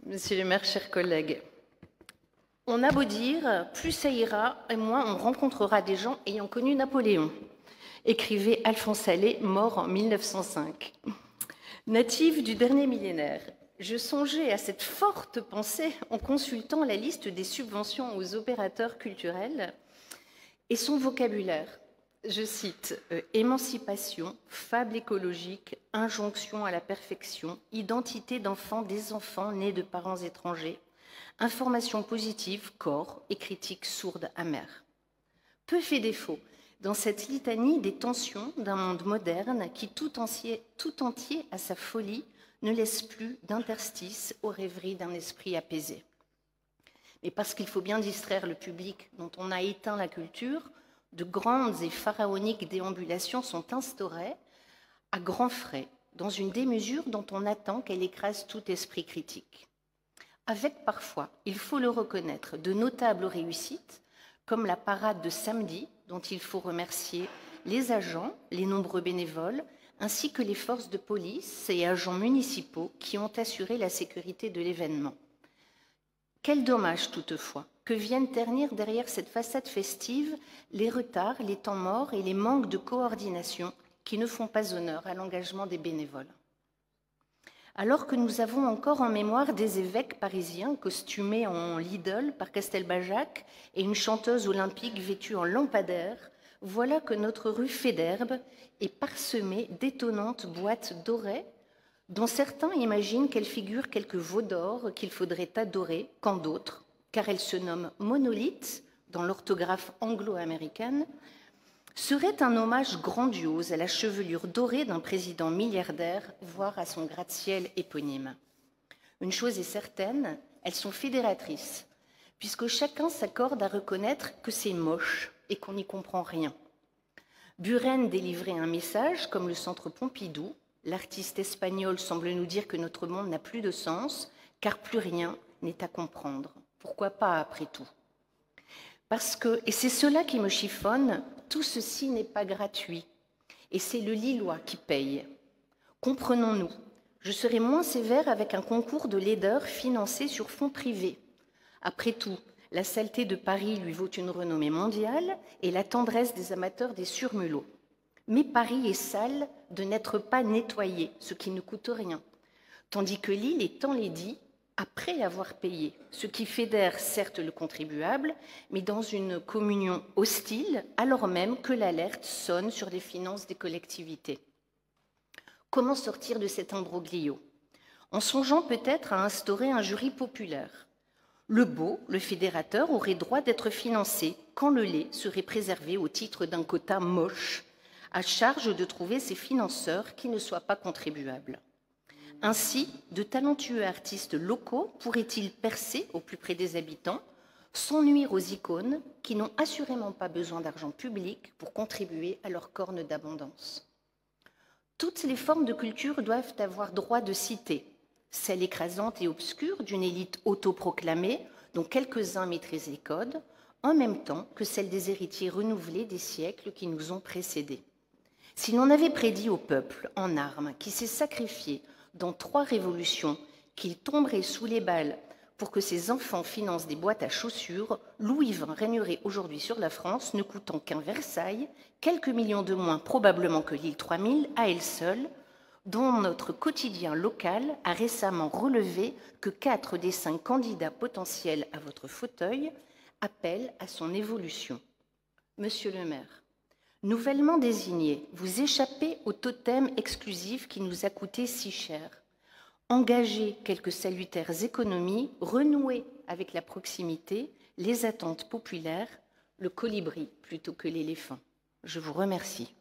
Monsieur le maire, chers collègues, on a beau dire, plus ça ira et moins on rencontrera des gens ayant connu Napoléon, écrivait Alphonse Allais, mort en 1905. Native du dernier millénaire, je songeais à cette forte pensée en consultant la liste des subventions aux opérateurs culturels et son vocabulaire. Je cite émancipation, fable écologique, injonction à la perfection, identité d'enfant des enfants nés de parents étrangers, information positive, corps et critique sourde amère. Peu fait défaut dans cette litanie des tensions d'un monde moderne qui tout entier à sa folie ne laisse plus d'interstice aux rêveries d'un esprit apaisé. Mais parce qu'il faut bien distraire le public dont on a éteint la culture, de grandes et pharaoniques déambulations sont instaurées à grands frais, dans une démesure dont on attend qu'elle écrase tout esprit critique. Avec parfois, il faut le reconnaître, de notables réussites, comme la parade de samedi, dont il faut remercier les agents, les nombreux bénévoles, ainsi que les forces de police et agents municipaux qui ont assuré la sécurité de l'événement. Quel dommage toutefois que viennent ternir derrière cette façade festive les retards, les temps morts et les manques de coordination qui ne font pas honneur à l'engagement des bénévoles. Alors que nous avons encore en mémoire des évêques parisiens costumés en Lidl par Castelbajac et une chanteuse olympique vêtue en lampadaire, voilà que notre rue Faidherbe est parsemée d'étonnantes boîtes dorées dont certains imaginent qu'elles figurent quelques veaux d'or qu'il faudrait adorer, quand d'autres, car elles se nomment monolithes dans l'orthographe anglo-américaine, serait un hommage grandiose à la chevelure dorée d'un président milliardaire, voire à son gratte-ciel éponyme. Une chose est certaine, elles sont fédératrices, puisque chacun s'accorde à reconnaître que c'est moche et qu'on n'y comprend rien. Buren délivrait un message, comme le Centre Pompidou. L'artiste espagnol semble nous dire que notre monde n'a plus de sens, car plus rien n'est à comprendre. Pourquoi pas après tout ? Parce que, et c'est cela qui me chiffonne, tout ceci n'est pas gratuit. Et c'est le Lillois qui paye. Comprenons-nous, je serai moins sévère avec un concours de laideur financé sur fonds privés. Après tout, la saleté de Paris lui vaut une renommée mondiale et la tendresse des amateurs des surmulots. Mais Paris est sale de n'être pas nettoyé, ce qui ne coûte rien, tandis que Lille est enlaidie après avoir payé, ce qui fédère certes le contribuable, mais dans une communion hostile, alors même que l'alerte sonne sur les finances des collectivités. Comment sortir de cet imbroglio ? En songeant peut-être à instaurer un jury populaire. Le beau, le fédérateur, aurait droit d'être financé quand le lait serait préservé au titre d'un quota moche, à charge de trouver ses financeurs qui ne soient pas contribuables. Ainsi, de talentueux artistes locaux pourraient-ils percer au plus près des habitants, sans nuire aux icônes qui n'ont assurément pas besoin d'argent public pour contribuer à leur corne d'abondance. Toutes les formes de culture doivent avoir droit de citer, celle écrasante et obscure d'une élite autoproclamée dont quelques-uns maîtrisent les codes, en même temps que celle des héritiers renouvelés des siècles qui nous ont précédés. Si l'on avait prédit au peuple en armes qui s'est sacrifié dans 3 révolutions qu'il tomberait sous les balles pour que ses enfants financent des boîtes à chaussures, Louis XX régnerait aujourd'hui sur la France, ne coûtant qu'un Versailles, quelques millions de moins probablement que l'île 3000 à elle seule, dont notre quotidien local a récemment relevé que 4 des 5 candidats potentiels à votre fauteuil appellent à son évolution. Monsieur le maire, nouvellement désigné, vous échappez au totem exclusif qui nous a coûté si cher. Engagez quelques salutaires économies, renouez avec la proximité, les attentes populaires, le colibri plutôt que l'éléphant. Je vous remercie.